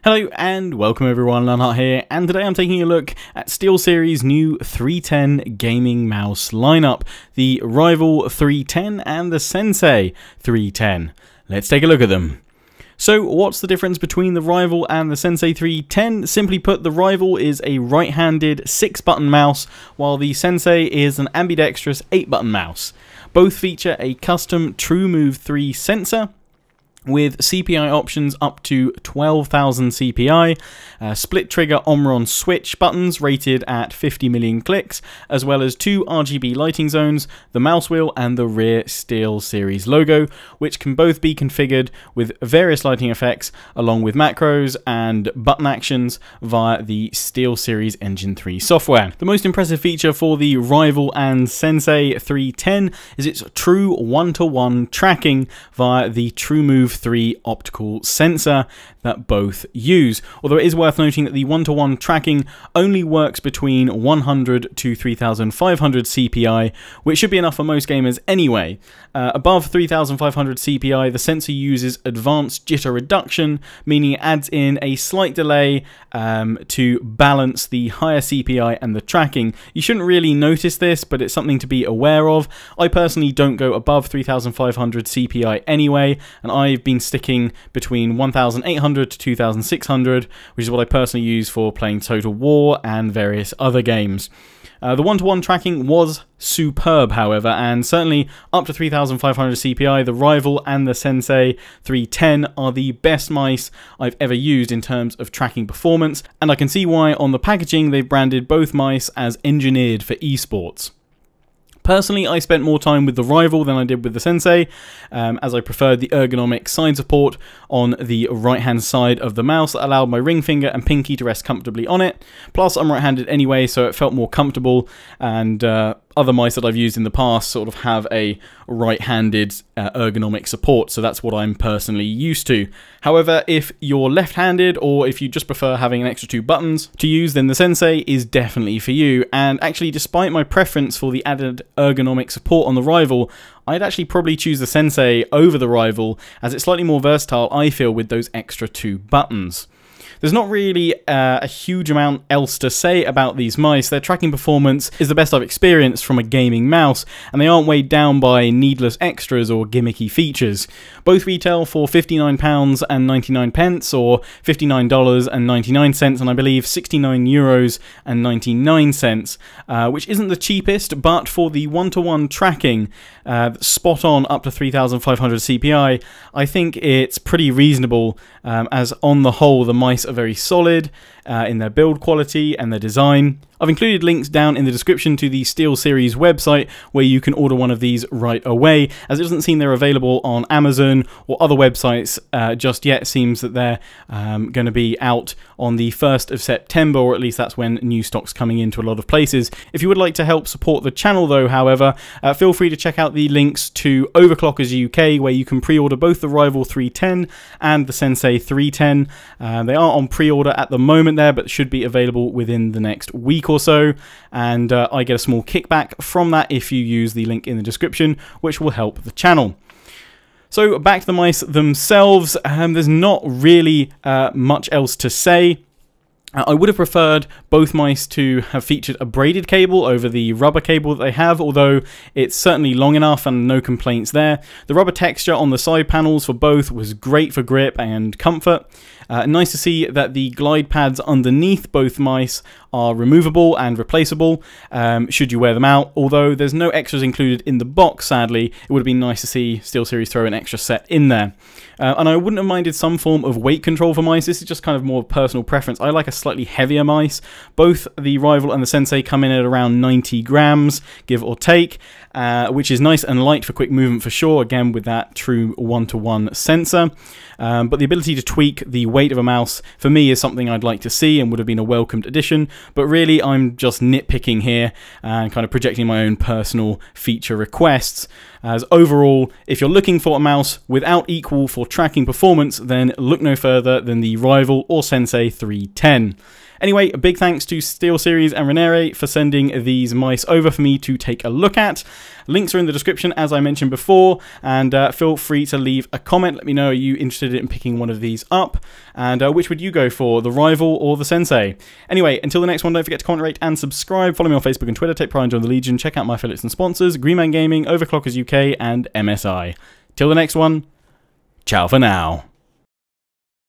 Hello and welcome everyone, Leonhart here, and today I'm taking a look at SteelSeries' new 310 gaming mouse lineup, the Rival 310 and the Sensei 310. Let's take a look at them. So what's the difference between the Rival and the Sensei 310? Simply put, the Rival is a right-handed 6-button mouse, while the Sensei is an ambidextrous 8-button mouse. Both feature a custom TrueMove 3 sensor, with CPI options up to 12,000 CPI, split trigger Omron switch buttons rated at 50 million clicks, as well as 2 RGB lighting zones, the mouse wheel and the rear SteelSeries logo, which can both be configured with various lighting effects along with macros and button actions via the SteelSeries Engine 3 software. The most impressive feature for the Rival and Sensei 310 is its true one-to-one tracking via the TrueMove 3 optical sensor that both use. Although it is worth noting that the one-to-one tracking only works between 100 to 3500 CPI, which should be enough for most gamers anyway. Above 3500 CPI, the sensor uses advanced jitter reduction, meaning it adds in a slight delay to balance the higher CPI and the tracking. You shouldn't really notice this, but it's something to be aware of. I personally don't go above 3500 CPI anyway, and I've been sticking between 1800 to 2600, which is what I personally use for playing Total War and various other games. The one-to-one tracking was superb, however, and certainly up to 3500 CPI, the Rival and the Sensei 310 are the best mice I've ever used in terms of tracking performance, and I can see why on the packaging they've branded both mice as engineered for esports. Personally, I spent more time with the Rival than I did with the Sensei, as I preferred the ergonomic side support on the right-hand side of the mouse that allowed my ring finger and pinky to rest comfortably on it. Plus, I'm right-handed anyway, so it felt more comfortable, and other mice that I've used in the past sort of have a right-handed ergonomic support, so that's what I'm personally used to. However, if you're left-handed or if you just prefer having an extra 2 buttons to use, then the Sensei is definitely for you. And actually, despite my preference for the added ergonomic support on the Rival, I'd actually probably choose the Sensei over the Rival, as it's slightly more versatile, I feel, with those extra 2 buttons. There's not really a huge amount else to say about these mice. Their tracking performance is the best I've experienced from a gaming mouse, and they aren't weighed down by needless extras or gimmicky features. Both retail for £59.99 or $59.99, and I believe €69.99, which isn't the cheapest, but for the one-to-one tracking, spot on up to 3500 CPI, I think it's pretty reasonable, as on the whole the mice are very solid in their build quality and their design. I've included links down in the description to the SteelSeries website where you can order one of these right away, as it doesn't seem they're available on Amazon or other websites just yet. It seems that they're going to be out on the 1st of September, or at least that's when new stock's coming into a lot of places. If you would like to help support the channel though, however, feel free to check out the links to Overclockers UK, where you can pre-order both the Rival 310 and the Sensei 310. They are on pre-order at the moment there, but should be available within the next week or so, and I get a small kickback from that if you use the link in the description, which will help the channel. So back to the mice themselves, there's not really much else to say. I would have preferred both mice to have featured a braided cable over the rubber cable that they have, although it's certainly long enough and no complaints there. The rubber texture on the side panels for both was great for grip and comfort. Nice to see that the glide pads underneath both mice are removable and replaceable should you wear them out, although there's no extras included in the box, sadly. It would have been nice to see SteelSeries throw an extra set in there. And I wouldn't have minded some form of weight control for mice. This is just kind of more personal preference. I like a slightly heavier mice. Both the Rival and the Sensei come in at around 90 grams, give or take, which is nice and light for quick movement for sure, again with that true one-to-one sensor. But the ability to tweak the weight of a mouse, for me, is something I'd like to see and would have been a welcomed addition. But really, I'm just nitpicking here and kind of projecting my own personal feature requests. As overall, if you're looking for a mouse without equal for tracking performance, then look no further than the Rival or Sensei 310. Anyway, a big thanks to SteelSeries and Raniere for sending these mice over for me to take a look at. Links are in the description, as I mentioned before, and feel free to leave a comment. Let me know, are you interested in picking one of these up? And which would you go for, the Rival or the Sensei? Anyway, until the next one, don't forget to comment, rate, and subscribe. Follow me on Facebook and Twitter. Take pride and join the Legion. Check out my affiliates and sponsors, Greenman Gaming, Overclockers UK, and MSI. Till the next one, ciao for now.